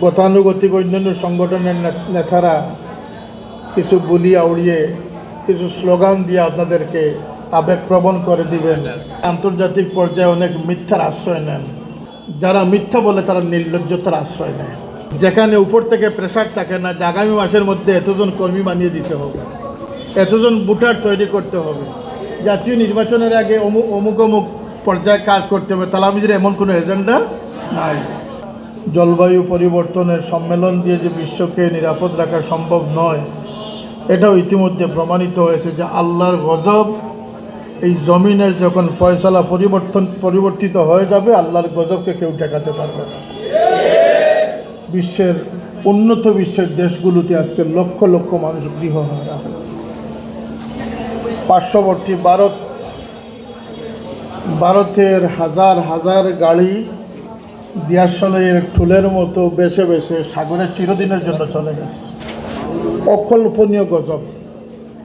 গতানুগতিক অন্যান্য সংগঠনের নেতারা কিছু বুলি আউড়িয়ে কিছু স্লোগান দিয়ে আপনাদেরকে আবেগপ্রবণ করে দিবেন। আন্তর্জাতিক পর্যায়ে অনেক মিথ্যার আশ্রয় নেন। যারা মিথ্যা বলে তারা নির্লজ্জতার আশ্রয় নেয়। যেখানে উপর থেকে প্রেশার থাকে না যে আগামী মাসের মধ্যে এতজন কর্মী বানিয়ে দিতে হবে, এতজন ভোটার তৈরি করতে হবে, জাতীয় নির্বাচনের আগে অমুক অমুক পর্যায়ে কাজ করতে হবে, তালামিদের এমন কোনো এজেন্ডা নাই। জলবায়ু পরিবর্তনের সম্মেলন দিয়ে যে বিশ্বকে নিরাপদ রাখা সম্ভব নয়, এটাও ইতিমধ্যে প্রমাণিত হয়েছে যে আল্লাহর গজব এই জমিনের যখন ফয়সালা পরিবর্তিত হয়ে যাবে, আল্লাহর গজবকে কেউ ঠেকাতে পারবে না। বিশ্বের উন্নত বিশ্বের দেশগুলোতে আজকে লক্ষ লক্ষ মানুষ গৃহহারা। পার্শ্ববর্তী ভারতের হাজার হাজার গাড়ি দিয়াশলের ঠুলের মতো বেছে বেছে সাগরের চিরদিনের জন্য চলে গেছে। অকল্পনীয় গজব।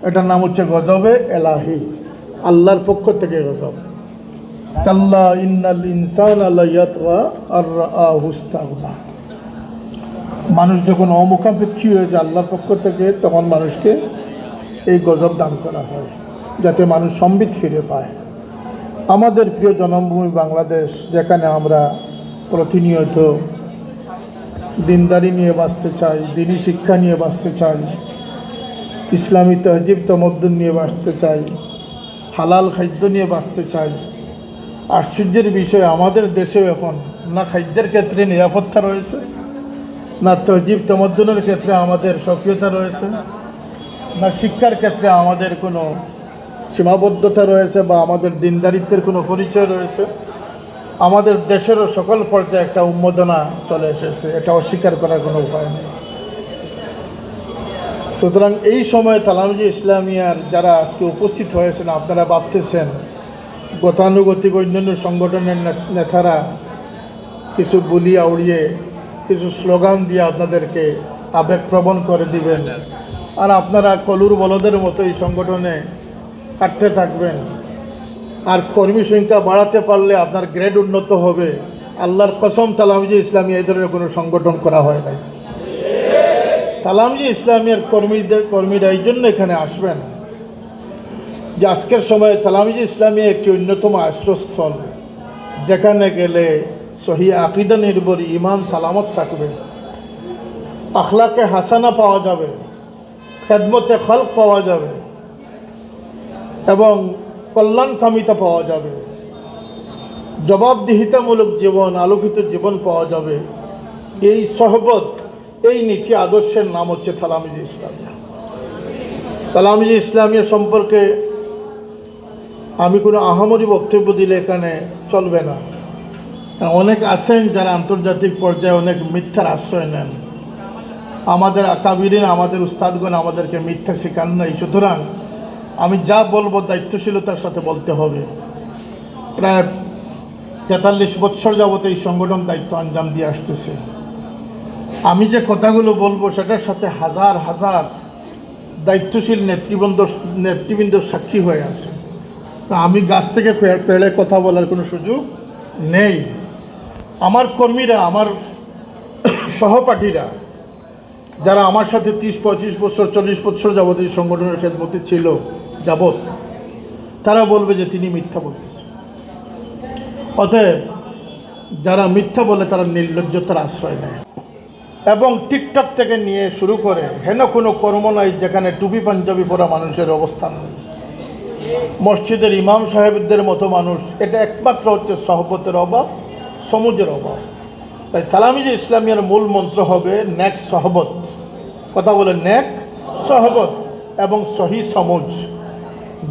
এটার নাম হচ্ছে গজবে এলাহি, আল্লাহর পক্ষ থেকে গজব। কাল্লা ইন্নাল ইনসানা লায়াতগা আর রাআহু ইসতাগনা। মানুষ যখন অমুখাপেক্ষী হয়ে যায় আল্লাহর পক্ষ থেকে, তখন মানুষকে এই গজব দান করা হয় যাতে মানুষ সম্বিত ফিরে পায়। আমাদের প্রিয় জন্মভূমি বাংলাদেশ, যেখানে আমরা প্রতিনিয়ত দিনদারি নিয়ে বাঁচতে চাই, দিনী শিক্ষা নিয়ে বাঁচতে চাই, ইসলামী তহজিব তমদ্দুন নিয়ে বাঁচতে চাই, হালাল খাদ্য নিয়ে বাঁচতে চাই। আশ্চর্যের বিষয়, আমাদের দেশেও এখন না খাদ্যের ক্ষেত্রে নিরাপত্তা রয়েছে, না তহজিব তমদ্দুনের ক্ষেত্রে আমাদের সক্রিয়তা রয়েছে, না শিক্ষার ক্ষেত্রে আমাদের কোনো সীমাবদ্ধতা রয়েছে বা আমাদের দিনদারিত্বের কোনো পরিচয় রয়েছে। আমাদের দেশেরও সকল পর্যায়ে একটা উন্মাদনা চলে এসেছে, এটা অস্বীকার করার কোনো উপায় নেই। সুতরাং এই সময় তালামিজে ইসলামিয়ার যারা আজকে উপস্থিত হয়েছেন, আপনারা ভাবতেছেন গতানুগতিক অন্যান্য সংগঠনের নেতারা কিছু বুলি আউড়িয়ে কিছু স্লোগান দিয়ে আপনাদেরকে আবেগপ্রবণ করে দিবেন, আর আপনারা কলুর বলদের মতো এই সংগঠনে কাটতে থাকবেন। আর কর্মী সংখ্যা বাড়াতে পারলে আপনার গ্রেড উন্নত হবে। আল্লাহর কসম, তালামিজে ইসলামিয়া এই ধরনের কোনো সংগঠন করা হয় নাই। তালামিজে ইসলামিয়ার কর্মীরা এই জন্য এখানে আসবেন যে আজকের সময়ে তালামিজে ইসলামিয়া একটি অন্যতম আশ্রয়স্থল, যেখানে গেলে সহি আকীদা নির্ভর ঈমান সালামত থাকবে, আখলাকে হাসানা পাওয়া যাবে, খেদমতে খালক পাওয়া যাবে এবং কল্যাণকামিতা পাওয়া যাবে, জবাবদিহিতামূলক জীবন, আলোকিত জীবন পাওয়া যাবে। এই সহবত, এই নীতি আদর্শের নাম হচ্ছে তালামিজে ইসলামিয়া। তালামিজে ইসলামিয়া সম্পর্কে আমি কোনো আহামরি বক্তব্য দিলে এখানে চলবে না। অনেক আছেন যারা আন্তর্জাতিক পর্যায়ে অনেক মিথ্যার আশ্রয় নেন। আমাদের আকাবিরিন, আমাদের উস্তাদগণ আমাদেরকে মিথ্যা শেখান নাই। সুতরাং আমি যা বলবো দায়িত্বশীলতার সাথে বলতে হবে। প্রায় 43 বৎসর যাবত এই সংগঠন দায়িত্ব আঞ্জাম দিয়ে আসতেছে। আমি যে কথাগুলো বলবো সেটার সাথে হাজার হাজার দায়িত্বশীল নেতৃবৃন্দ সাক্ষী হয়ে আছে। আমি গাছ থেকে পেড়ে কথা বলার কোনো সুযোগ নেই। আমার কর্মীরা, আমার সহপাঠীরা যারা আমার সাথে 30-35 বছর 40 বছর যাবত এই সংগঠনের খেদমতে ছিল যাবত, তারা বলবে যে তিনি মিথ্যা বলতেছে। অতএব যারা মিথ্যা বলে তারা নির্লজ্জতার আশ্রয় নেয় এবং টিকটক থেকে নিয়ে শুরু করে হেন কোনো কর্ম নাই যেখানে টুপি পাঞ্জাবি পরা মানুষের অবস্থান নেই। মসজিদের ইমাম সাহেবদের মতো মানুষ, এটা একমাত্র হচ্ছে সহবতের অভাব, সমুজের অভাব। তাই তালামিজে ইসলামিয়ার মূল মন্ত্র হবে নেক সহবত। কথা বলে নেক সহবত এবং সহি সমুজ।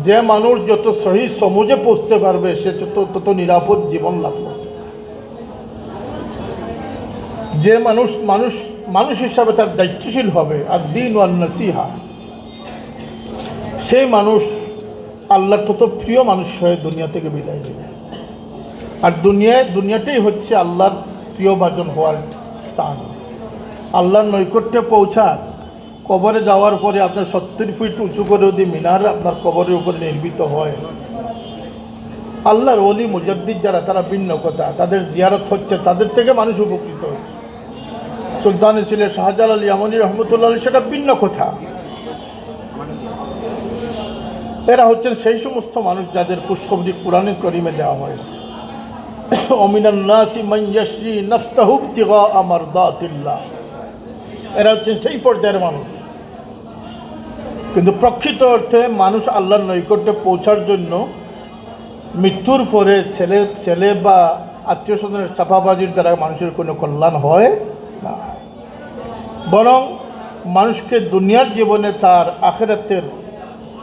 যে মানুষ যত সহি সমুজে পৌঁছতে পারবে সে তত নিরাপদ জীবন লাভ করবে। যে মানুষ হিসাবে তার দায়িত্বশীল হবে, আর দ্বীন ওয়ান নসিহা, সেই মানুষ আল্লাহর তত প্রিয় মানুষ হয়ে দুনিয়া থেকে বিদায় নেবে। আর দুনিয়াটাই হচ্ছে আল্লাহর প্রিয়ভাজন হওয়ার স্থান। আল্লাহর নৈকট্যে পৌঁছা কবরে যাওয়ার পরে আপনার 70 ফিট উঁচু করে যদি মিনার আপনার কবরের উপরে নির্মিত হয়, আল্লাহর ওলি মুজাদ্দিদ যারা, তারা ভিন্ন কথা, তাদের জিয়ারত হচ্ছে, তাদের থেকে মানুষ উপকৃত হচ্ছে। সুলতানে সিলেট শাহজালাল ইয়ামানী রহমতুল্লাহ আলাইহি সেটা ভিন্ন কথা। এরা হচ্ছেন সেই সমস্ত মানুষ যাদের পুষ্পবৃত্তি কুরআনে কারীমে দেওয়া হয়েছে, ওমিনান নাসি মান ইয়াশরি নাফসাহু ইবতিগা মারদাতিল্লাহ। এরা হচ্ছেন সেই পর্যায়ের মানুষ। কিন্তু প্রকৃত অর্থে মানুষ আল্লাহর নৈকট্যে পৌঁছার জন্য মৃত্যুর পরে ছেলে বা আত্মীয় স্বজনের চাপাবাজির দ্বারা মানুষের কোনো কল্যাণ হয় না, বরং মানুষকে দুনিয়ার জীবনে তার আখিরাতের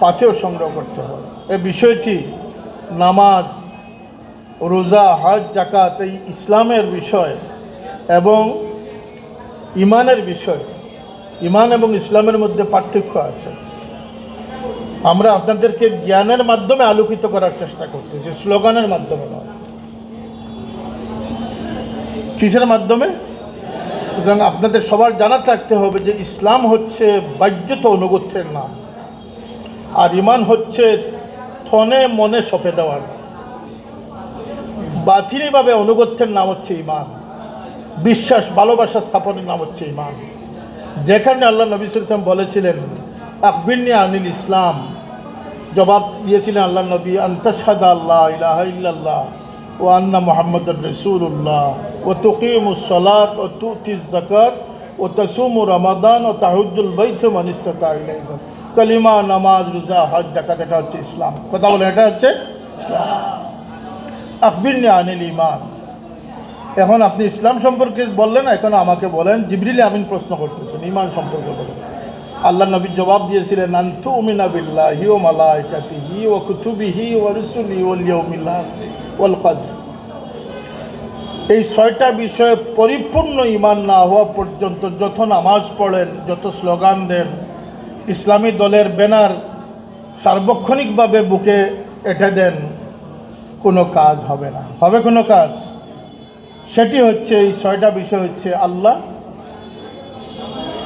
পাথেও সংগ্রহ করতে হয়। এই বিষয়টি নামাজ, রোজা, হজ, যাকাত এই ইসলামের বিষয় এবং ইমানের বিষয়। ইমান এবং ইসলামের মধ্যে পার্থক্য আছে। আমরা আপনাদেরকে জ্ঞানের মাধ্যমে আলোকিত করার চেষ্টা করতেছি, স্লোগানের মাধ্যমে নয়। কিসের মাধ্যমে? সুতরাং আপনাদের সবার জানা থাকতে হবে যে ইসলাম হচ্ছে বাহ্যত অনুগত্যের নাম, আর ইমান হচ্ছে থনে মনে সঁপে দেওয়ার। বাতিলভাবে অনুগত্যের নাম হচ্ছে ইমান, বিশ্বাস ভালোবাসা স্থাপনের নাম হচ্ছে ইমান। যেখানে আল্লাহ নবী সাল্লাল্লাহু আলাইহি ওয়াসাল্লাম বলেছিলেন আখবিরনি আনিল ইসলাম, জবাব দিয়েছিলেন আল্লাহ নবী আনতাশহাদা আল্লা ইলাহা ইল্লাল্লাহ ওয়া আন্না মুহাম্মাদুর রাসূলুল্লাহ ওয়া তুকিমুস সালাত ওয়া তুতিজ যাকাত ওয়া তাসুমু রমাদান ওয়া তাহুজ্জুল বাইত মান ইসতাতা ইলাইহি। কালিমা, নামাজ, রোজা, হজ, যাকাত, এটা হচ্ছে ইসলাম। কথা বলেন, এটা হচ্ছে আখবিরনি আনিল ঈমান। এখন আপনি ইসলাম সম্পর্কে বললেন, এখন আমাকে বলেন, জিবরিল আমিন প্রশ্ন করতেছেন ঈমান সম্পর্কে বলেন। আল্লাহ নবী জবাব দিয়েছিলেন আনতুমিনা বিল্লাহি ওয়া মালাইকাতিহি ওয়া কুতুবিহি ওয়া রুসুলিহি ওয়াল ইয়াউমিল আখির ওয়াল কদর। এই 6টা বিষয়ে পরিপূর্ণ ঈমান না হওয়া পর্যন্ত যত নামাজ পড়েন, যত স্লোগান দেন, ইসলামী দলের ব্যানার সার্বক্ষণিকভাবে বুকে এঁটে দেন, কোনো কাজ হবে না। হবে কোনো কাজ? সেটি হচ্ছে এই 6টা বিষয় হচ্ছে আল্লাহ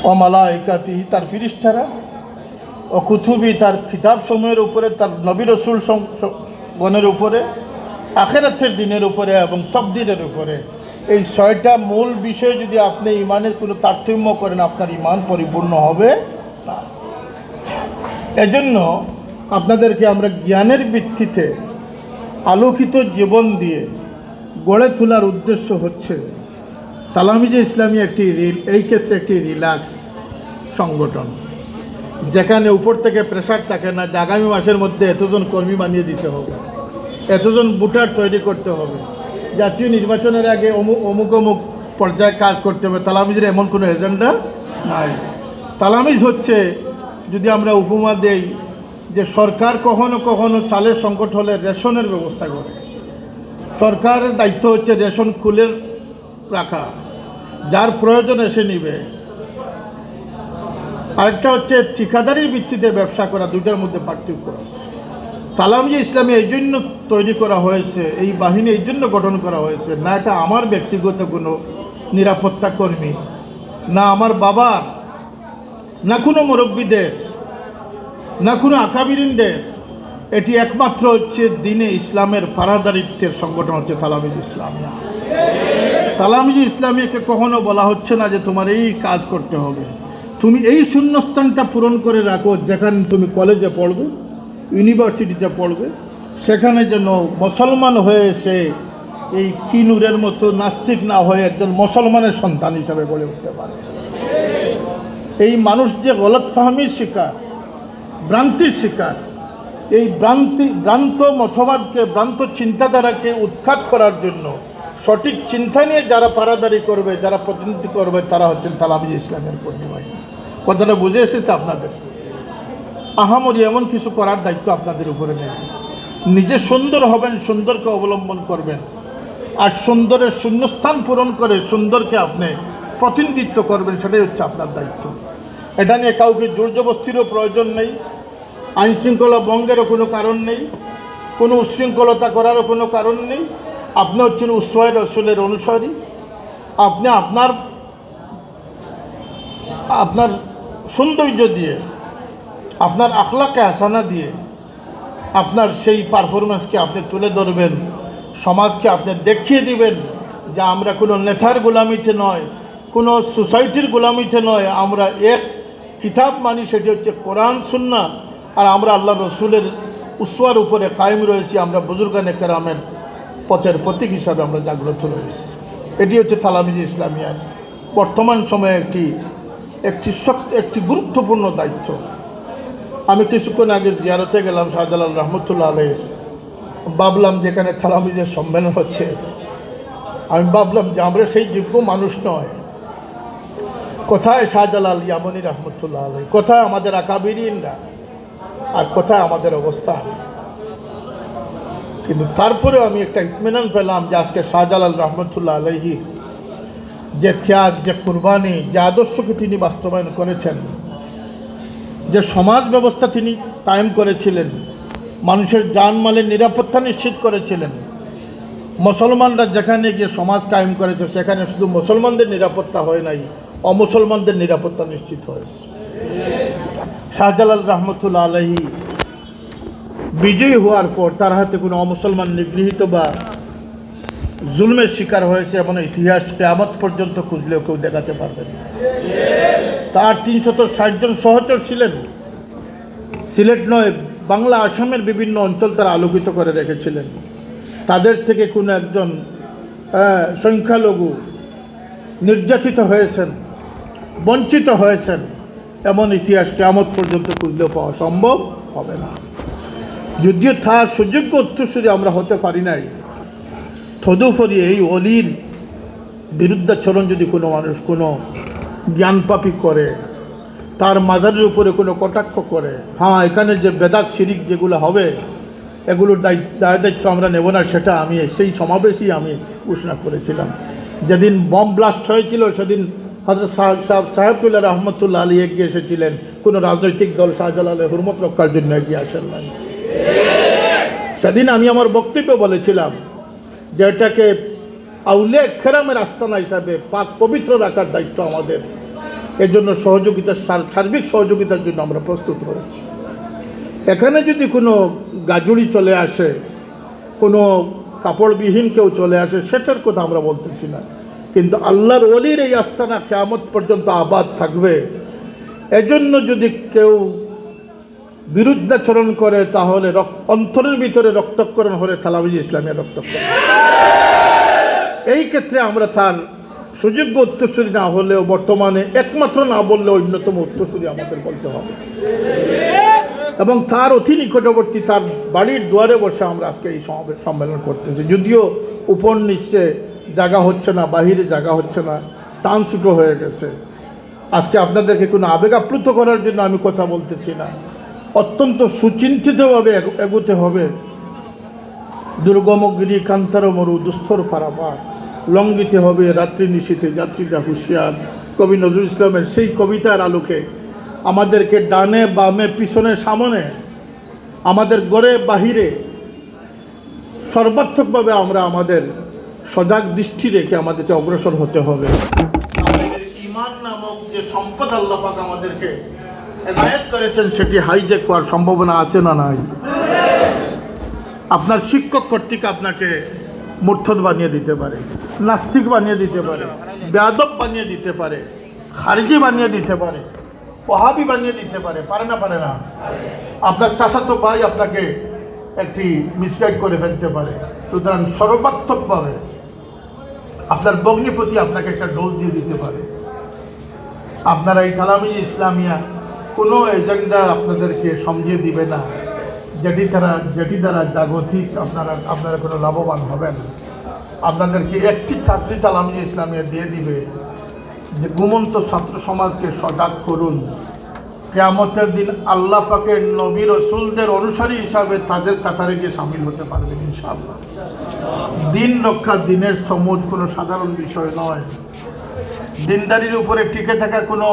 ও মালাইকাতিহি, তার ফিরিস্তারা, ও কুতুবি, তার কিতাব সমূহের উপরে, তার নবী রাসূল গণের উপরে, আখিরাতের দিনের উপরে এবং তাকদীরের উপরে। এই 6টা মূল বিষয় যদি আপনি ইমানের কোনো তারতম্য করেন, আপনার ইমান পরিপূর্ণ হবে না। এজন্য আপনাদেরকে আমরা জ্ঞানের ভিত্তিতে আলোকিত জীবন দিয়ে গড়ে তোলার উদ্দেশ্য হচ্ছে তালামিজে ইসলামী এই ক্ষেত্রে একটি রিল্যাক্স সংগঠন, যেখানে উপর থেকে প্রেশার থাকে না যে আগামী মাসের মধ্যে এতজন কর্মী বানিয়ে দিতে হবে, এতজন ভোটার তৈরি করতে হবে, জাতীয় নির্বাচনের আগে অমুক অমুক পর্যায়ে কাজ করতে হবে। তালামিজের এমন কোনো এজেন্ডা নাই। তালামিজ হচ্ছে, যদি আমরা উপমা দেই, যে সরকার কখনো কখনো চালের সংকট হলে রেশনের ব্যবস্থা করে। সরকারের দায়িত্ব হচ্ছে রেশন খুলে রাখা, যার প্রয়োজন এসে নিবে। আরেকটা হচ্ছে ঠিকাদারির ভিত্তিতে ব্যবসা করা। দুইটার মধ্যে পার্থক্য আছে। তালামিজে ইসলামী এই জন্য তৈরি করা হয়েছে, এই বাহিনী এই জন্য গঠন করা হয়েছে, না এটা আমার ব্যক্তিগত কোনো নিরাপত্তা কর্মী, না আমার বাবা, না কোনো মুরব্বীদের, না কোনো আকাবিরিনদের। এটি একমাত্র হচ্ছে দিনে ইসলামের পারাদারিত্বের সংগঠন হচ্ছে তালামিজে ইসলামী। তালামিজে ইসলামীকে কখনো বলা হচ্ছে না যে তোমার এই কাজ করতে হবে, তুমি এই শূন্যস্থানটা পূরণ করে রাখো, যেখানে তুমি কলেজে পড়বে, ইউনিভার্সিটিতে পড়বে, সেখানে যেন মুসলমান হয়ে এসে এই কিনুরের মতো নাস্তিক না হয়ে একজন মুসলমানের সন্তান হিসাবে গড়ে উঠতে পারে। এই মানুষ যে গলতফাহমির শিকার, ভ্রান্তির শিকার, এই ভ্রান্ত মতবাদকে, ভ্রান্ত চিন্তাধারাকে উৎখাত করার জন্য সঠিক চিন্তা নিয়ে যারা পারাদারি করবে, যারা প্রতিনিধি করবে, তারা হচ্ছেন তালামিজে ইসলামের কর্মী। কথাটা বুঝে এসেছে আপনাদের? আহামরি এমন কিছু করার দায়িত্ব আপনাদের উপরে নেই। নিজে সুন্দর হবেন, সুন্দরকে অবলম্বন করবেন, আর সুন্দরের শূন্যস্থান পূরণ করে সুন্দরকে আপনি প্রতিনিধিত্ব করবেন, সেটাই হচ্ছে আপনার দায়িত্ব। এটা নিয়ে কাউকে জোর জবস্তিরও প্রয়োজন নেই, আইনশৃঙ্খলা ভঙ্গেরও কোনো কারণ নেই, কোনো উচ্ছৃঙ্খলতা করারও কোনো কারণ নেই। আপনি হচ্ছেন উসওয়ায়ে রাসূলের অনুসারী। আপনি আপনার সৌন্দর্য দিয়ে, আপনার আখলাকে হাসানা দিয়ে, আপনার সেই পারফরমেন্সকে আপনি তুলে ধরবেন, সমাজকে আপনি দেখিয়ে দিবেন যে আমরা কোনো নেতার গোলামিতে নয়, কোনো সোসাইটির গোলামিতে নয়, আমরা এক কিতাব মানি, সেটি হচ্ছে কোরআন সুন্নাহ। আর আমরা আল্লাহ রসুলের উসওয়ার উপরে কায়েম রয়েছি, আমরা বুজুর্গানে কেরামের পথের প্রতীক হিসাবে আমরা জাগ্রত রয়েছি। এটি হচ্ছে তালামিজি ইসলামিয়ার বর্তমান সময়ে একটি গুরুত্বপূর্ণ দায়িত্ব। আমি কিছুক্ষণ আগে জিয়ারতে গেলাম শাহজালাল রহমতুল্লাহ আলাইহির। ভাবলাম যেখানে তালামিজের সম্মেলন হচ্ছে, আমি ভাবলাম যে আমরা সেই যোগ্য মানুষ নয়। কোথায় শাহজালাল ইয়ামানি রহমতুল্লাহ আলাইহি, কোথায় আমাদের আকাবিরিনরা, আর কোথায় আমাদের অবস্থান? কিন্তু তারপরেও আমি একটা ইতমিনান পেলাম যে আজকে শাহজালাল রহমতুল্লাহ আলাইহি যে ত্যাগ, যে কুরবানি, যে আদর্শকে তিনি বাস্তবায়ন করেছেন, যে সমাজ ব্যবস্থা তিনি কায়েম করেছিলেন, মানুষের জানমালের নিরাপত্তা নিশ্চিত করেছিলেন। মুসলমানরা যেখানে গিয়ে সমাজ কায়েম করেছে, সেখানে শুধু মুসলমানদের নিরাপত্তা হয় নাই, অমুসলমানদের নিরাপত্তা নিশ্চিত হয়েছে। শাহজালাল রহমতুল্লাহ আলাইহি বিজয়ী হওয়ার পর তার হাতে কোনো অমুসলমান নিগৃহীত বা জুলমের শিকার হয়েছে এমন ইতিহাস কিয়ামত পর্যন্ত খুঁজলেও কেউ দেখাতে পারবে না। তার 360 জন সহচর ছিলেন। সিলেট নয়, বাংলা আসামের বিভিন্ন অঞ্চল তারা আলোকিত করে রেখেছিলেন। তাদের থেকে কোনো একজন সংখ্যালঘু নির্যাতিত হয়েছেন, বঞ্চিত হয়েছেন এমন ইতিহাস কিয়ামত পর্যন্ত খুঁজলেও পাওয়া সম্ভব হবে না। যদিও তার সুযোগ্য উত্তরসূরি আমরা হতে পারি নাই, তদুপরি এই অলির বিরুদ্ধাচরণ যদি কোনো মানুষ কোনো জ্ঞানপাপী করে, তার মাজারের উপরে কোনো কটাক্ষ করে, হ্যাঁ এখানে যে বেদাত শিরিক যেগুলো হবে এগুলোর দায়িত্ব আমরা নেব না, সেটা আমি সেই সমাবেশেই আমি ঘোষণা করেছিলাম। যেদিন বম ব্লাস্ট হয়েছিল সেদিন হযরত সাহেবুল্লাহ রহমতুল্লাহ আলী এগিয়ে এসেছিলেন, কোনো রাজনৈতিক দল শাহজালালের হুরমত রক্ষার জন্য এগিয়ে আসেন নাই। সেদিন আমি আমার বক্তব্যে বলেছিলাম যে এটাকে আউলিয়া কেরামের আস্তানা হিসাবে পাক পবিত্র রাখার দায়িত্ব আমাদের। এজন্য সার্বিক সহযোগিতার জন্য আমরা প্রস্তুত রয়েছি। এখানে যদি কোনো গাজুড়ি চলে আসে, কোনো কাপড়বিহীন কেউ চলে আসে, সেটার কথা আমরা বলতেছি না, কিন্তু আল্লাহর ওলির এই আস্তানা কিয়ামত পর্যন্ত আবাদ থাকবে। এজন্য যদি কেউ বিরুদ্ধাচরণ করে, তাহলে অন্তরের ভিতরে রক্তক্ষরণ হলে তালামিজি ইসলামিয়া রক্তক্ষরণ। এই ক্ষেত্রে আমরা তার সুযোগ্য উত্তরসূরি না হলেও বর্তমানে একমাত্র না বললেও অন্যতম উত্তরসূরি আমাদের বলতে হবে। এবং তার অতি নিকটবর্তী তার বাড়ির দুয়ারে বসে আমরা আজকে এই সম্মেলন করতেছি। যদিও উপর নিচে জায়গা হচ্ছে না, বাহিরে জায়গা হচ্ছে না, স্থান ছোটো হয়ে গেছে। আজকে আপনাদেরকে কোনো আবেগ আপ্লুত করার জন্য আমি কথা বলতেছি না, অত্যন্ত সুচিন্তিতভাবে এগোতে হবে। দুর্গমগিরি কান্তার মরু দুস্থর পারাপার, লঙ্ঘিতে হবে রাত্রি নিশীথে যাত্রীরা হুঁশিয়ার। কবি নজরুল ইসলামের সেই কবিতার আলোকে আমাদেরকে ডানে বামে পিছনে সামনে, আমাদের গড়ে বাহিরে সর্বাত্মকভাবে আমরা আমাদের সজাগ দৃষ্টি রেখে আমাদেরকে অগ্রসর হতে হবে। আমাদের ঈমান নামক যে সম্পদ আল্লাহ পাক আমাদেরকে এনায়েত করেছেন, সেটি হাইজ্যাক হওয়ার সম্ভাবনা আছে না নাই? আপনার শিক্ষক কর্তৃক আপনাকে মুরতাদ বানিয়ে দিতে পারে, নাস্তিক বানিয়ে দিতে পারে, বেয়াদব বানিয়ে দিতে পারে, খারিজি বানিয়ে দিতে পারে, ওয়াহাবি বানিয়ে দিতে পারে, পারে না? পারে না? আপনার চাচাতো ভাই আপনাকে একটি মিসগাইড করে ফেলতে পারে। সুতরাং সর্বাত্মকভাবে আপনার বগ্নিপতি আপনাকে একটা ডোজ দিয়ে দিতে পারে। আপনারা এই তালামিজি ইসলামিয়া কোনো এজেন্ডা আপনাদেরকে সমঝিয়ে দিবে না যেটি দ্বারা জাগতিক আপনারা কোনো লাভবান হবেন। আপনাদেরকে একটি ছাত্রী তালামিজি ইসলামিয়া দিয়ে দিবে যে ঘুমন্ত ছাত্র সমাজকে সজাগ করুন, কিয়ামতের দিন আল্লাহ পাকের নবী রাসূলদের অনুসারী হিসাবে তাদের কাতারে গিয়ে সামিল হতে পারবেন ইনশাআল্লাহ। দিন রক্ষা, দিনের সমুজ কোনো সাধারণ বিষয় নয়। দিনদারির উপরে টিকে থাকা কোনো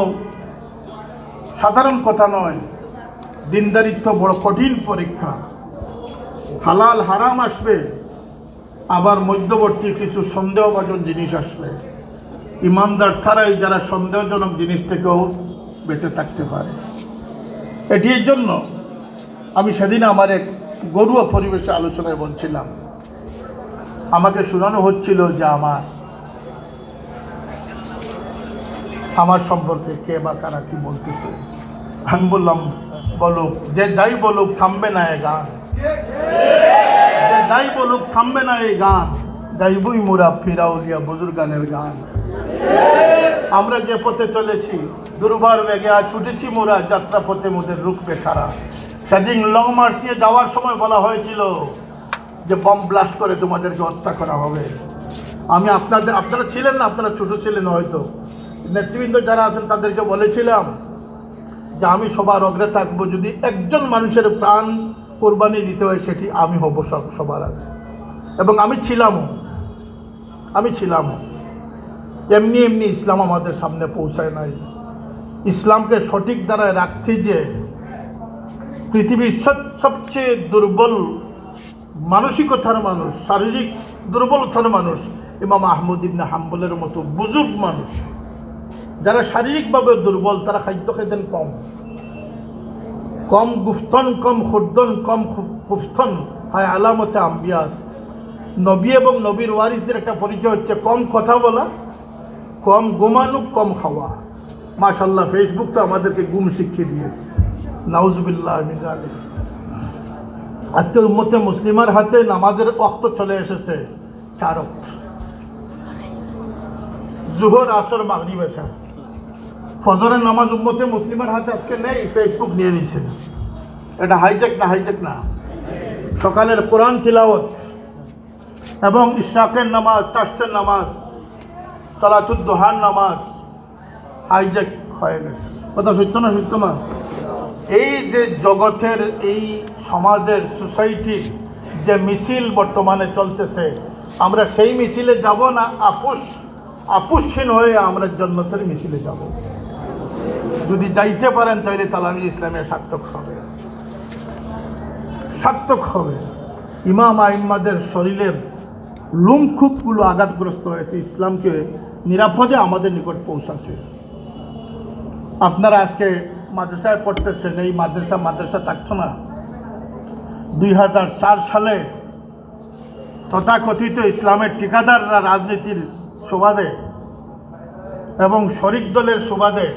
সাধারণ কথা নয়। দিনদারিত্ব বড় কঠিন পরীক্ষা। হালাল হারাম আসবে, আবার মধ্যবর্তী কিছু সন্দেহভাজন জিনিস আসবে। ইমানদার ছাড়াই যারা সন্দেহজনক জিনিস থেকেও বেঁচে থাকতে পারে। এটির জন্য আমি সেদিন আমার এক ঘরোয়া পরিবেশে আলোচনায় বলছিলাম, আমাকে শোনানো হচ্ছিল যে আমার আমার সম্পর্কে কে বা কারা কি বলতেছে। আমি বললাম বলুক, যে যাই বলুক থামবে না এই গান, যে যাই বলুক থামবে না এই গান, গাইবই মোরা ফিরাউলিয়া বুজুর্গানের গান। আমরা যে পথে চলেছি দুর্বার বেগে আজ ছুটেছি মোরা, যাত্রা পথে মোদের রুখবে খারাপ। সেদিন লং মার্চ নিয়ে যাওয়ার সময় বলা হয়েছিল যে বম ব্লাস্ট করে তোমাদেরকে হত্যা করা হবে। আমি আপনারা ছিলেন না, আপনারা ছোট ছিলেন হয়তো, নেতৃবৃন্দ যারা আছেন তাদেরকে বলেছিলাম যে আমি সবার অগ্রে থাকবো, যদি একজন মানুষের প্রাণ কোরবানি দিতে হয় সেটি আমি হব সবার আগে। এবং আমি ছিলাম। এমনি এমনি ইসলাম আমাদের সামনে পৌঁছায় নাই। ইসলামকে সঠিক দ্বারায় রাখতে যে পৃথিবীর সবচেয়ে দুর্বল মানসিকতার মানুষ, শারীরিক দুর্বলতার মানুষ ইমাম আহমদ ইবনে হাম্বলের মতো বুজুর্গ মানুষ, যারা শারীরিকভাবে দুর্বল, তারা খাদ্য খেতেন কম গুফতন, কম খুদ্দন, কম খুফতন হয় আলামতে আম্বিয়াস্ত। নবী এবং নবীর ওয়ারিসদের একটা পরিচয় হচ্ছে কম কথা বলা, কম ঘুমানো, কম খাওয়া। মাশাআল্লাহ, ফেসবুক তো আমাদেরকে গুম শিখিয়ে দিয়েছে। নাউজুবিল্লাহ মিন যালিক। আজকে উম্মতে মুসলিমার হাতে নামাজের ওয়াক্ত চলে এসেছে 4 ওয়াক্ত, জোহর, আসর, মাগরিব, এশা। ফজরের নামাজ উম্মতে মুসলিমার হাতে আজকে নেই, ফেসবুক নিয়ে নিছে। এটা হাইজ্যাক না। সকালের কোরআন তিলাওয়াত এবং ইশরাকের নামাজ, তাশতের নামাজ, সালাতুদ দুহার নামাজ হাইজ্যাক হয়ে গেছে। কথা সত্য না? এই যে জগতের, এই সমাজের, সোসাইটির যে মিছিল বর্তমানে চলতেছে, আমরা সেই মিছিলে যাব না আপুসহীন হয়ে আমরা জান্নাতের মিছিলে যাব। যদি যাইতে পারেন তাহলে তালামিল ইসলামের সার্থক হবে। ইমাম আইম্মাদের শরীরের লুমখুপগুলো আঘাতগ্রস্ত হয়েছে, ইসলামকে নিরাপদে আমাদের নিকট পৌঁছাছে। আপনারা আজকে মাদ্রাসায় পড়তেছেন, এই মাদ্রাসা থাকতো না। 2004 সালে তথাকথিত ইসলামের ঠিকাদাররা রাজনীতির সুবাদে এবং শরিক দলের সুবাদে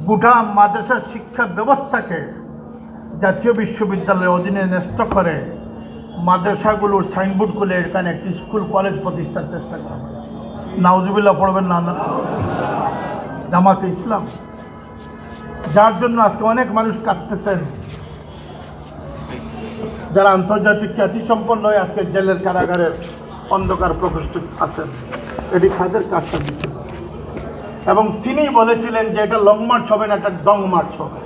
গোটা মাদ্রাসার শিক্ষা ব্যবস্থাকে জাতীয় বিশ্ববিদ্যালয়ের অধীনে ন্যস্ত করে মাদ্রাসাগুলোর সাইনবোর্ড খুলে এখানে একটি স্কুল কলেজ প্রতিষ্ঠার চেষ্টা করা হয়। নাউজুবিল্লাহ পড়বেন না? জামাতে ইসলাম, যার জন্য আজকে অনেক মানুষ কাঁদতেছেন, যারা আন্তর্জাতিক খ্যাতিসম্পন্ন হয়ে আজকে জেলের কারাগারের অন্ধকার প্রকোষ্ঠে আছেন, এটি তাদের কাজটা দিচ্ছিল। এবং তিনি বলেছিলেন যে এটা লং মার্চ হবে না, এটা ডং মার্চ হবে।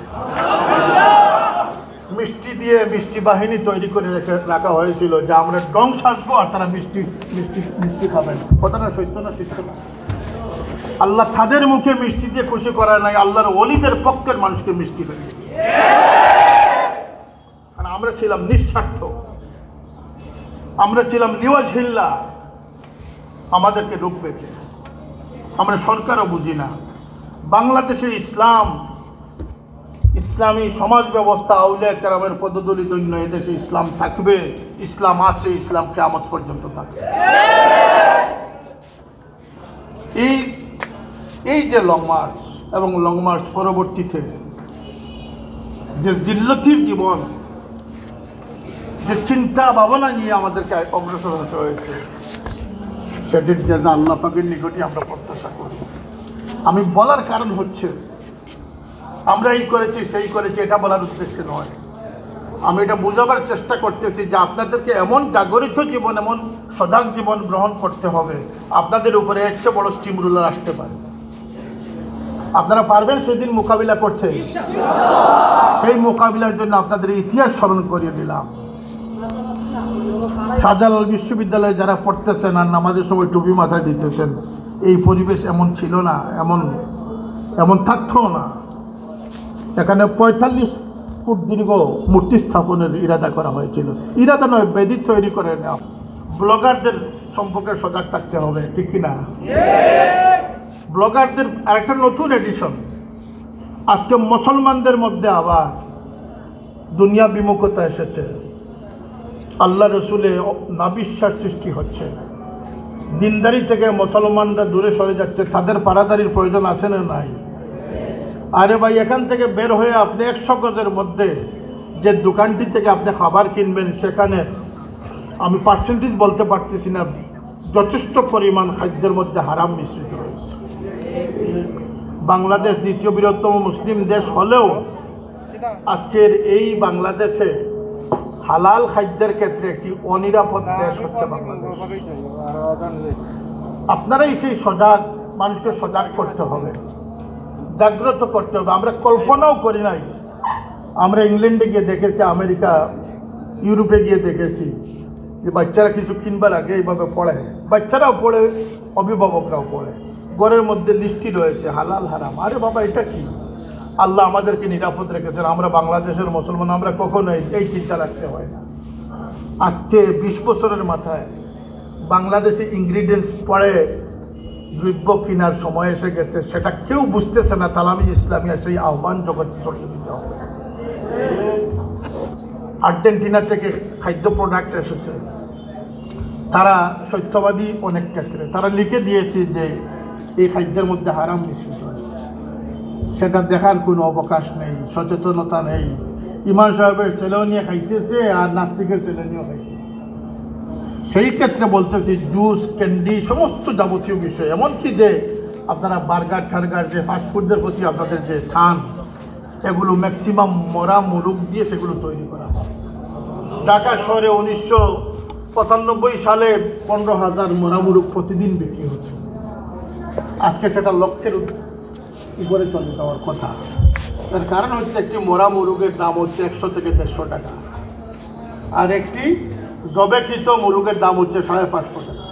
মিষ্টি দিয়ে মিষ্টি বাহিনী তৈরি করে রাখা হয়েছিল যে আমরা ডং সাজবো আর তারা মিষ্টি খাবেন। কথাটা সত্য না? আল্লাহ তাদের মুখে মিষ্টি দিয়ে খুশি করা নাই, আল্লাহর ওলিদের পক্ষের মানুষকে মিষ্টি বানিয়েছে। কারণ আমরা ছিলাম নিঃস্বার্থ, আমরা ছিলাম লিওয়াজহিল্লাহ। আমাদেরকে রুখবে কে? আমরা সরকারও বুঝি না। বাংলাদেশে ইসলামী সমাজ ব্যবস্থা আউলিয়া কেরামের পদদলিত, এদেশে ইসলাম থাকবে, ইসলাম আছে, ইসলাম কিয়ামত পর্যন্ত থাকবে। এই যে লং মার্চ এবং লং মার্চ পরবর্তীতে যে জিল্লতির জীবন, যে চিন্তা ভাবনা নিয়ে আমাদেরকে অগ্রসর হতে হয়েছে, সেটির জাযা আল্লাহ পাকের নিকটই আমরা প্রত্যাশা করি। আমি বলার কারণ হচ্ছে, আমরা এই করেছি সেই করেছি এটা বলার উদ্দেশ্যে নয়। আমি এটা বোঝাবার চেষ্টা করতেছি যে আপনাদেরকে এমন জাগরিত জীবন, এমন সজাগ জীবন গ্রহণ করতে হবে, আপনাদের উপরে এর চেয়ে বড় স্টিম রুলার আসতে পারে। আপনারা পারবেন সেদিন মোকাবিলা করতে? সেই মোকাবিলার জন্য আপনাদের ইতিহাস স্মরণ করিয়ে দিলাম। শাহজালাল বিশ্ববিদ্যালয়ে যারা পড়তেছেন আর নামাজের সময় টুপি মাথায় দিতেছেন, এই পরিবেশ এমন ছিল না, এমন থাকতো না। এখানে 45 ফুট দীর্ঘ মূর্তি স্থাপনের ইরাদা করা হয়েছিল। ইরাদা নয়, বেদি তৈরি করে নেওয়া। ব্লগারদের সম্পর্কে সজাগ থাকতে হবে, ঠিক কিনা? ব্লগারদের আরেকটা নতুন এডিশন। আজকে মুসলমানদের মধ্যে আবার দুনিয়া বিমুখতা এসেছে, আল্লাহ রসুলে নাবিশ্বাস সৃষ্টি হচ্ছে। দিনদারি থেকে মুসলমানরা দূরে সরে যাচ্ছে, তাদের পারাদারির প্রয়োজন আছে না নাই? আরে ভাই, এখান থেকে বের হয়ে আপনি 100 গজের মধ্যে যে দোকানটি থেকে আপনি খাবার কিনবেন, সেখানে আমি পার্সেন্টেজ বলতে পারতেছি না, যথেষ্ট পরিমাণ খাদ্যের মধ্যে হারাম মিশ্রিত রয়েছে। বাংলাদেশ দ্বিতীয় বৃহত্তম মুসলিম দেশ হলেও আজকের এই বাংলাদেশে হালাল খাদ্যের ক্ষেত্রে একটি অনিরাপদ দেশ হচ্ছে বাংলাদেশ। আপনারাই সেই সজাগ, মানুষকে সজাগ করতে হবে, জাগ্রত করতে হবে। আমরা কল্পনাও করি নাই, আমরা ইংল্যান্ডে গিয়ে দেখেছি, আমেরিকা, ইউরোপে গিয়ে দেখেছি যে বাচ্চারা কিছু কিনবার আগে এইভাবে পড়ে, বাচ্চারাও পড়ে, অভিভাবকরাও পড়ে, ঘরের মধ্যে লিস্টি রয়েছে হালাল হারাম। আরে বাবা, এটা কি? আল্লাহ আমাদেরকে নিরাপদ রেখেছেন, আমরা বাংলাদেশের মুসলমান, আমরা কখনোই এই চিন্তা রাখতে হয় না। আজকে 20 বছরের মাথায় বাংলাদেশে ইনগ্রিডিয়েন্টস পড়ে দ্রব্য কেনার সময় এসে গেছে, সেটা কেউ বুঝতেছে না। তালামি ইসলামিয়া সেই আহ্বান জগতে ছড়িয়ে দিতে হবে। আর্জেন্টিনা থেকে খাদ্য প্রোডাক্ট এসেছে, তারা সত্যবাদী অনেক ক্ষেত্রে, তারা লিখে দিয়েছে যে এই খাদ্যের মধ্যে হারাম মিশ্রিত আছে। সেটা দেখার কোনো অবকাশ নেই, সচেতনতা নেই। ইমাম সাহেবের ছেলেও নিয়ে খাইতেছে আর নাস্তিকের ছেলে নিয়েও খাইতেছে। সেই ক্ষেত্রে বলতেছি, জুস, ক্যান্ডি, সমস্ত যাবতীয় বিষয়, এমনকি যে আপনারা বার্গার টার্গার, যে ফাস্টফুডদের প্রতি আপনাদের যে টান, এগুলো ম্যাক্সিমাম মরা মুরগ দিয়ে সেগুলো তৈরি করা হয়। ঢাকা শহরে 1995 সালে 15,000 মরা মুরগ প্রতিদিন বিক্রি হচ্ছে। আজকে সেটা লক্ষের উপরে চলে যাওয়ার কথা। তার কারণ হচ্ছে, একটি মরা মুরগের দাম হচ্ছে 100 থেকে 150 টাকা, আর একটি জবেকৃত মুরগের দাম হচ্ছে 550 টাকা।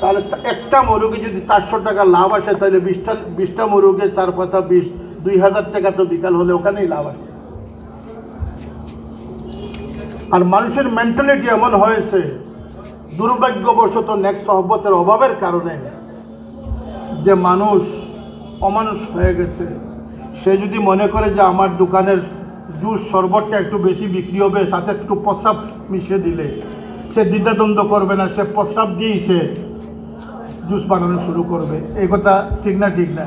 তাহলে একটা মুরগি যদি 400 টাকা লাভ আসে, তাহলে 20টা মুরগে 4 5 20, 2000 টাকা তো বিকাল হলে ওখানেই লাভ আসে। আর মানুষের মেন্টালিটি এমন হয়েছে, দুর্ভাগ্যবশত নেক সহবতের অভাবের কারণে, যে মানুষ অমানুষ হয়ে গেছে। সে যদি মনে করে যে আমার দোকানের জুস শরবতটা একটু বেশি বিক্রি হবে, সাথে একটু প্রস্রাব মিশিয়ে দিলে, সে দ্বিধাদ্বন্দ্ব করবে না, সে প্রস্রাব দিয়েই সে জুস বানানো শুরু করবে। এই কথা ঠিক না? ঠিক না?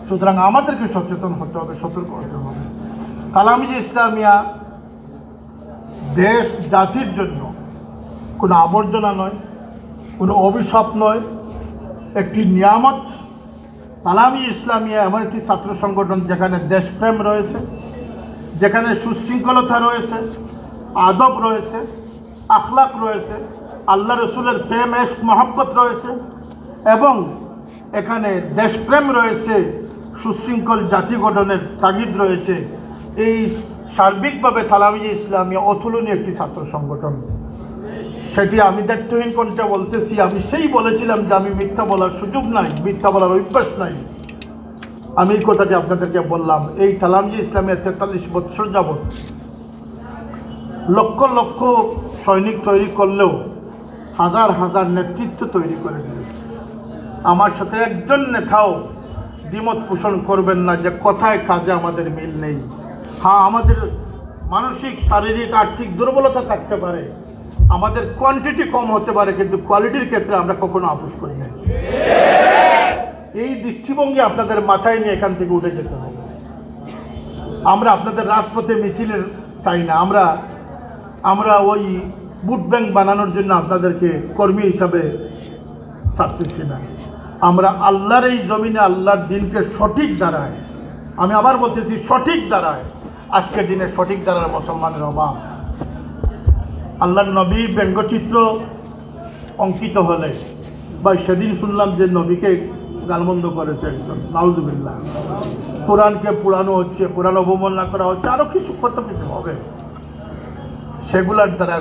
সুতরাং আমাদেরকে সচেতন হতে হবে, সতর্ক হতে হবে। তালামি ইসলামিয়া দেশ জাতির জন্য কোনো আবর্জনা নয়, কোনো অভিশাপ নয়, একটি নিয়ামত। তালামি ইসলামিয়া এমন একটি ছাত্র সংগঠন যেখানে দেশপ্রেম রয়েছে, যেখানে সুশৃঙ্খলতা রয়েছে, আদব রয়েছে, আখলাক রয়েছে, আল্লাহ রসুলের প্রেম, এশক, মহব্বত রয়েছে, এবং এখানে দেশপ্রেম রয়েছে, সুশৃঙ্খল জাতি গঠনের তাগিদ রয়েছে। এই সার্বিকভাবে তালামি ইসলামিয়া অতুলনীয় একটি ছাত্র সংগঠন। সেটি আমি দায়িত্বহীন কণ্ঠে বলতেছি। আমি সেই বলেছিলাম যে আমি মিথ্যা বলার সুযোগ নাই, মিথ্যা বলার অভ্যাস নাই। আমি এই কথাটি আপনাদেরকে বললাম। এই তালামি ইসলামিয়া 43 বছর যাবৎ লক্ষ লক্ষ সৈনিক তৈরি করলেও হাজার হাজার নেতৃত্ব তৈরি করে দিয়েছে। আমার সাথে একজন নেতাও দ্বিমত পোষণ করবেন না যে কথায় কাজে আমাদের মিল নেই। হ্যাঁ, আমাদের মানসিক, শারীরিক, আর্থিক দুর্বলতা থাকতে পারে, আমাদের কোয়ান্টিটি কম হতে পারে, কিন্তু কোয়ালিটির ক্ষেত্রে আমরা কখনো আপোষ করি না। এই দৃষ্টিভঙ্গি আপনাদের মাথায় নিয়ে এখান থেকে উঠে যেতে হবে। আমরা আপনাদের রাজপথে মিছিলের চাই না। আমরা ওই ভোট ব্যাংক বানানোর জন্য আপনাদেরকে কর্মী হিসাবে ছাড়তেছি না। আমরা আল্লাহর এই জমিনে আল্লাহর দিনকে সঠিক দ্বারায়, আমি আবার বলতেছি সঠিক দ্বারায়, আজকের দিনে সঠিক দ্বারার মুসলমানের অভাব। আল্লাহর নবী ব্যঙ্গচিত্র অঙ্কিত হলে, বা সেদিন শুনলাম যে নবীকে গালমন্দ করেছে একজন, নাউজুবিল্লাহ। কোরআনকে পুরানো হচ্ছে, কোরআন অবমাননা করা হচ্ছে, আরও কিছু কত কিছু হবে। সেগুলোর দ্বারা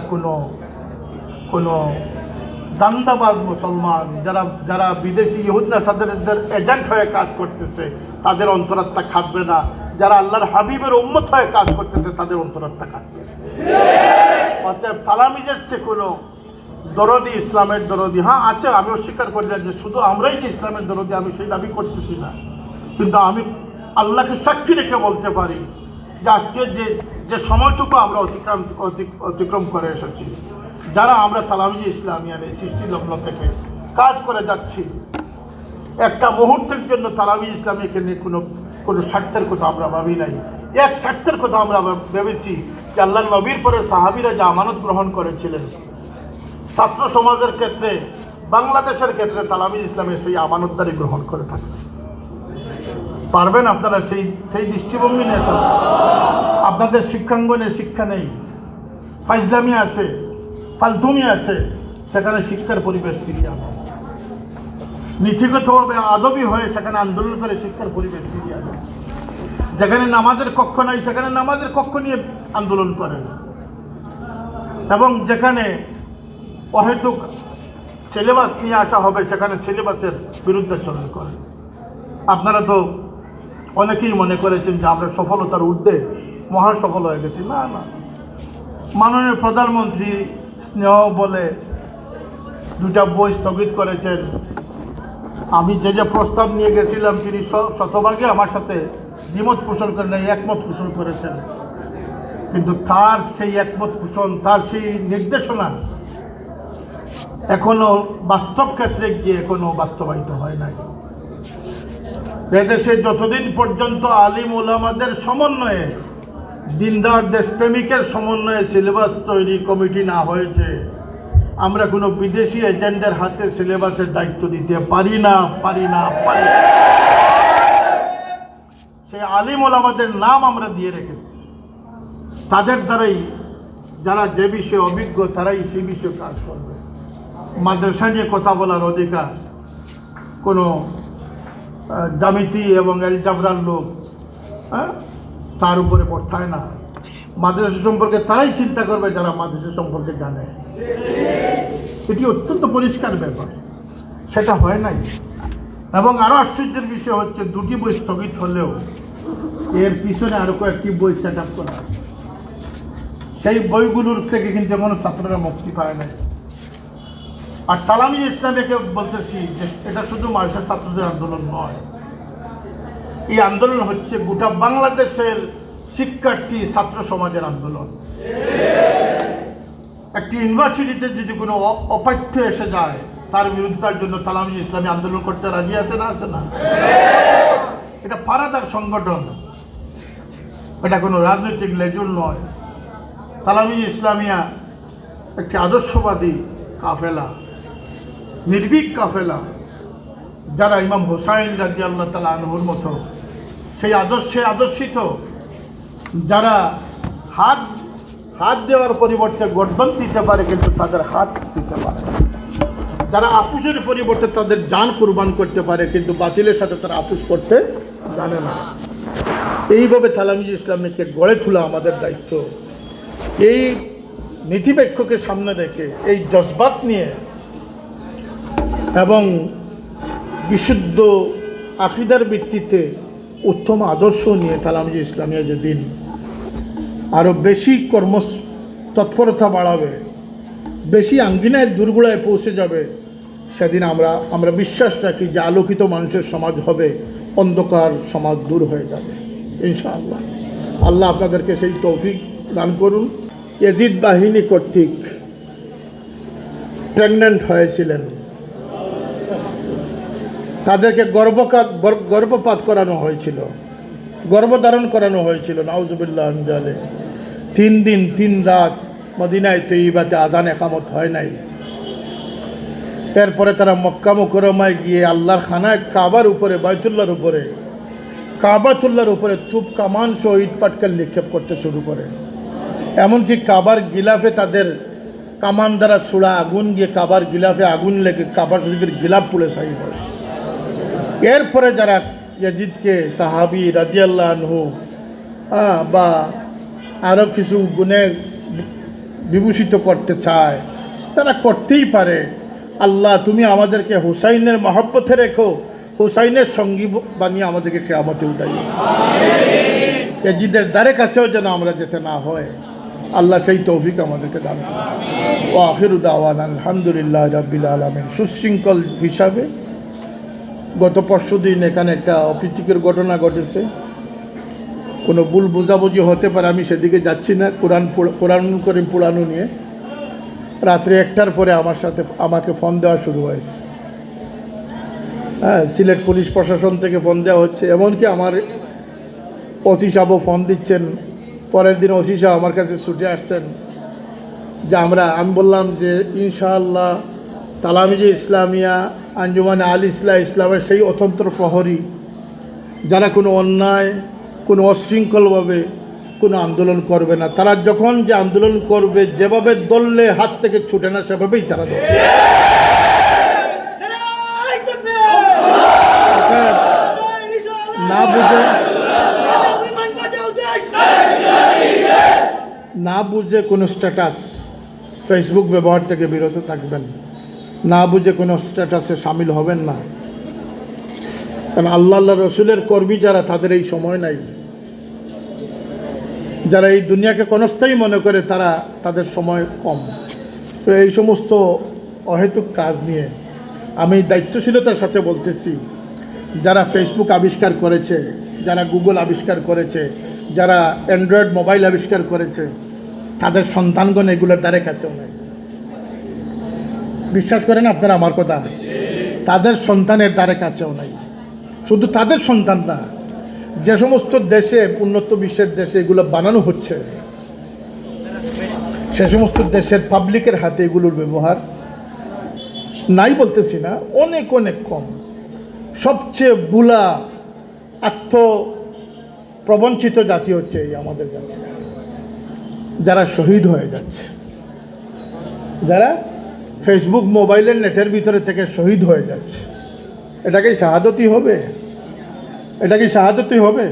কোনো দান্দাবাজ মুসলমান, যারা বিদেশি ইহুদ নাসারাদের এজেন্ট হয়ে কাজ করতেছে, তাদের অন্তরাত্মা খাটবে না। যারা আল্লাহর হাবিবের উম্মত হয়ে কাজ করতেছে, তাদের অন্তরাত্মা খাটবে। অতএব তালামিজের চেয়ে কোনো দরদি, ইসলামের দরদি, হ্যাঁ আছে, আমি অস্বীকার করি না যে শুধু আমরাই যে ইসলামের দরদি, আমি সেই দাবি করতেছি না। কিন্তু আমি আল্লাহকে সাক্ষী রেখে বলতে পারি যে আজকে যে সময়টুকু আমরা অতিক্রম করে এসেছি, যারা আমরা তালামিজি ইসলামিয়ার এই সৃষ্টি লগ্ন থেকে কাজ করে যাচ্ছি, একটা মুহূর্তের জন্য তালামিজি ইসলামিয়াকে নিয়ে কোনো স্বার্থের কথা আমরা ভাবি নাই। এক স্বার্থের কথা আমরা ভেবেছি যে আল্লাহ নবীর পরে সাহাবীরা যা আমানত গ্রহণ করেছিলেন, ছাত্র সমাজের ক্ষেত্রে, বাংলাদেশের ক্ষেত্রে তালামিজি ইসলামের সেই আমানতদারি গ্রহণ করে থাকে। পারবেন আপনারা সেই দৃষ্টিভঙ্গি নিয়ে চলতে? আপনাদের শিক্ষাঙ্গনে শিক্ষা নেই, ফাইজলামি আছে, ফালতুমি আছে, সেখানে শিক্ষার পরিবেশ ফিরিয়ে আনো। নীতিগতভাবে আদবি হয়ে সেখানে আন্দোলন করে শিক্ষার পরিবেশ ফিরিয়ে আনো। যেখানে নামাজের কক্ষ নাই সেখানে নামাজের কক্ষ নিয়ে আন্দোলন করেন, এবং যেখানে অহেতুক সিলেবাস নিয়ে আসা হবে সেখানে সিলেবাসের বিরুদ্ধাচরণ করেন। আপনারা তো অনেকেই মনে করেছেন যে আমরা সফলতার ঊর্ধ্বে মহা সফল হয়ে গেছি। না না, মাননীয় প্রধানমন্ত্রী স্নেহ বলে 2টা বই স্থগিত করেছেন। আমি যে প্রস্তাব নিয়ে গেছিলাম তিনি শতভাগে আমার সাথে দ্বিমত পোষণ করেন নাই, একমত পোষণ করেছেন। কিন্তু তার সেই একমত পোষণ, তার সেই নির্দেশনা এখনো বাস্তব ক্ষেত্রে গিয়ে এখনো বাস্তবায়িত হয় নাই। এদেশে যতদিন পর্যন্ত আলিম ওলামাদের সমন্বয়ে, দিনদার দেশপ্রেমিকের সমন্বয়ে সিলেবাস তৈরি কমিটি না হয়েছে, আমরা কোনো বিদেশি এজেন্টদের হাতে সিলেবাসের দায়িত্ব দিতে পারি না। সেই আলিম ওলামাদের নাম আমরা দিয়ে রেখেছি, তাদের দ্বারাই, যারা যে বিষয়ে অভিজ্ঞ তারাই সেই বিষয়ে কাজ করবে। মাদ্রাসা নিয়ে কথা বলার অধিকার কোনো জামিতি এবং এলজাবরার লোক তার উপরে বর্তায় না। মাদ্রাসা সম্পর্কে তারাই চিন্তা করবে যারা মাদ্রাসা সম্পর্কে জানে। এটি অত্যন্ত পরিষ্কার ব্যাপার, সেটা হয় নাই। এবং আরও আশ্চর্যের বিষয় হচ্ছে 2টি বই স্থগিত হলেও এর পিছনে আরও কয়েকটি বই সেট আপ করা আছে। সেই বইগুলোর থেকে কিন্তু এখনো ছাত্ররা মুক্তি পায় নাই। আর তালামিজি ইসলামীকে বলতেছি যে এটা শুধু মাদ্রাসা ছাত্রদের আন্দোলন নয়, এই আন্দোলন হচ্ছে গোটা বাংলাদেশের শিক্ষার্থী ছাত্র সমাজের আন্দোলন। একটি ইউনিভার্সিটিতে যদি কোনো অপাঠ্য এসে যায় তার বিরুদ্ধার জন্য তালামিজি ইসলামী আন্দোলন করতে রাজি আছে না? এটা পাড়াদার সংগঠন, এটা কোনো রাজনৈতিক লেজুর নয়। তালামিজি ইসলামিয়া একটি আদর্শবাদী কাফেলা, নির্ভীক কাফেলা, যারা ইমাম হুসাইন রাদিয়াল্লাহু তাআলা আনহুর মতো সেই আদর্শে আদর্শিত, যারা হাত দেওয়ার পরিবর্তে গর্দন দিতে পারে কিন্তু তাদের হাত দিতে পারে না, যারা আপুসের পরিবর্তে তাদের জান কুরবান করতে পারে কিন্তু বাতিলের সাথে তারা আপুস করতে জানে না। এইভাবে তালামিজি ইসলামীকে গড়ে তোলা আমাদের দায়িত্ব। এই নীতিবাক্যকে সামনে রেখে, এই জজবাত নিয়ে এবং বিশুদ্ধ আকীদার ভিত্তিতে উত্তম আদর্শ নিয়ে তালামিজি ইসলামিয়া যেদিন আরও বেশি তৎপরতা বাড়াবে, বেশি আঙ্গিনায় দুর্গুড়ায় পৌঁছে যাবে, সেদিন আমরা বিশ্বাস রাখি যে আলোকিত মানুষের সমাজ হবে, অন্ধকার সমাজ দূর হয়ে যাবে ইনশাআল্লাহ। আল্লাহ আপনাদেরকে সেই তৌফিক দান করুন। ইয়াজিদ বাহিনী কর্তৃক প্রেগন্যান্ট হয়েছিলেন, তাদেরকে গর্ভপাত করানো হয়েছিল, গর্ভধারণ করানো হয়েছিল। নাউজুবিল্লাহ মিন যালিক। 3 দিন 3 রাত মদিনায় তৈয়বাতে আযান একামত হয় নাই। এরপরে তারা মক্কা মুকাররমায় গিয়ে আল্লাহর খানায় কাবার উপরে, কাবাতুল্লাহর উপরে তুপ কামান সহ ইট পাটকেল নিক্ষেপ করতে শুরু করে। এমনকি কাবার গিলাফে তাদের কামান দ্বারা ছোড়া আগুন গিয়ে কাবার গিলাফে আগুন লেগে কাবার শরীফের গিলাফ পুড়ে ছাই হয়েছে। এরপরে যারা ইয়াজিদকে সাহাবী রাদিয়াল্লাহু আনহু বা আরও কিছু গুণে বিভূষিত করতে চায়, তারা করতেই পারে। আল্লাহ তুমি আমাদেরকে হুসাইনের মহব্বতে রেখো, হুসাইনের সঙ্গী বানিয়ে আমাদেরকে কিয়ামতে উঠাই। ইয়াজিদের দ্বারে কাছেও যেন আমরা যেতে না হয়, আল্লাহ সেই তৌফিক আমাদেরকে দান করুন। ওয়া আখিরু দাওয়ানা আলহামদুলিল্লাহি রাব্বিল আলামিন। সুশৃঙ্খল হিসাবে গত পরশুদিন এখানে একটা অপ্রীতিকর ঘটনা ঘটেছে। কোনো ভুল বোঝাবুঝি হতে পারে, আমি সেদিকে যাচ্ছি না। কোরআন কারীম পোড়ানো নিয়ে রাত্রে 1টার পরে আমাকে ফোন দেওয়া শুরু হয়েছে। হ্যাঁ, সিলেট পুলিশ প্রশাসন থেকে ফোন দেওয়া হচ্ছে, এমনকি আমার ওসি সাহেবও ফোন দিচ্ছেন। পরের দিন ওসি সাহেব আমার কাছে ছুটে আসছেন যে আমি বললাম যে ইনশাআল্লাহ তালামিজি ইসলামিয়া আঞ্জুমানে আল ইসলামের সেই অতন্ত্র প্রহরী যারা কোনো অন্যায়, কোনো অশৃঙ্খলভাবে কোনো আন্দোলন করবে না, তারা যখন যে আন্দোলন করবে, যেভাবে দললে হাত থেকে ছুটে না সেভাবেই তারা ধরবে। না বুঝে কোনো স্ট্যাটাস ফেসবুক ব্যবহার থেকে বিরত থাকবেন, না বুঝে কোনো স্ট্যাটাসে সামিল হবেন না। কারণ আল্লাহ রসুলের কর্মী যারা, তাদের এই সময় নাই। যারা এই দুনিয়াকে ক্ষণস্থায়ী মনে করে, তাদের সময় কম। তো এই সমস্ত অহেতুক কাজ নিয়ে আমি দায়িত্বশীলতার সাথে বলতেছি, যারা ফেসবুক আবিষ্কার করেছে, যারা গুগল আবিষ্কার করেছে, যারা অ্যান্ড্রয়েড মোবাইল আবিষ্কার করেছে, তাদের সন্তানগণ এগুলোর দ্বারে কাছেও নেই। বিশ্বাস করেন আপনারা আমার কথা? তাদের সন্তানের দ্বারে কাছেও নাই। শুধু তাদের সন্তান না, যে সমস্ত দেশে, উন্নত বিশ্বের দেশে এগুলো বানানো হচ্ছে, সে সমস্ত দেশের পাবলিকের হাতে এগুলোর ব্যবহার নাই বলতেছি না, অনেক অনেক কম। সবচেয়ে বুলা, আত্মপ্রবঞ্চিত জাতি হচ্ছে এই আমাদের জাতি, যারা শহীদ হয়ে যাচ্ছে, যারা ফেসবুক মোবাইলের নেটের ভিতরে থেকে শহীদ হয়ে যাচ্ছে। এটা কি শাহাদতই হবে? এটা কি শাহাদতই হবে?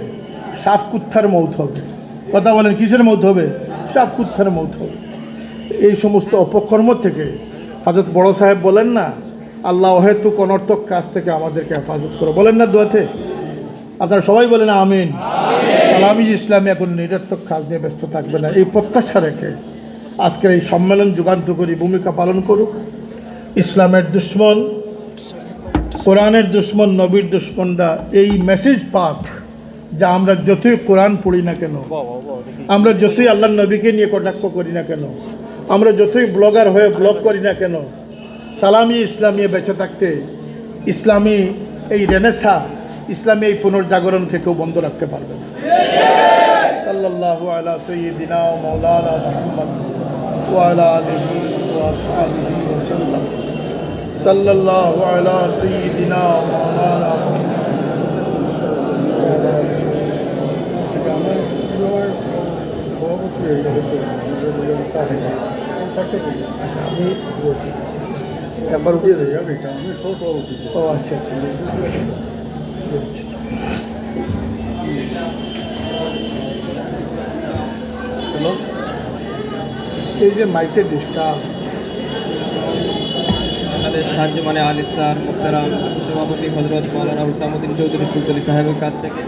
সাফ কুত্থার মৌত হবে। কথা বলেন, কিসের মৌত হবে? সাফ কুত্থার মৌত হবে। এই সমস্ত অপকর্ম থেকে হযরত বড় সাহেব বলেন না, আল্লাহ অহেতুক অনর্থক কাজ থেকে আমাদেরকে হেফাজত করো, বলেন না দোয়াতে? আপনারা সবাই বলেন আমিন। তালামিজি ইসলামী এখন নিরর্থক কাজ নিয়ে ব্যস্ত থাকবে না, এই প্রত্যাশা রেখে আজকের এই সম্মেলন যুগান্তকারী ভূমিকা পালন করুক। ইসলামের দুশ্মন, কোরআনের দুশ্মন, নবীর দুশ্মনরা এই মেসেজ পাক, যা আমরা যতই কোরআন পড়ি না কেন, আমরা যতই আল্লাহর নবীকে নিয়ে কটাক্ষ করি না কেন, আমরা যতই ব্লগার হয়ে ব্লগ করি না কেন, তালামি ইসলামী বেঁচে থাকতে ইসলামী এই রেনেসা, ইসলামী এই পুনর্জাগরণকে কেউ বন্ধ রাখতে পারবে না। সাল্লাল্লাহু আলা সাইয়্যিদিনা ওয়া মাওলানা মুহাম্মদ ওয়া আলা আলিহি ওয়া আসহাবিহি ওয়া সাল্লাম। সাল্লাল্লাহু আলা সাইয়্যিদিনা ওয়া মাওলানা আমি একবার উঠিয়ে দেয়। ও আচ্ছা আচ্ছা, এই যে মাইকের ডিস্টার্ব, আমাদের সাহায্য মানে আল ইসলাম মুহতারাম সভাপতি হযরত মাওলানা হুসামউদ্দিন চৌধুরী সুলতানী সাহেবের কাছ থেকে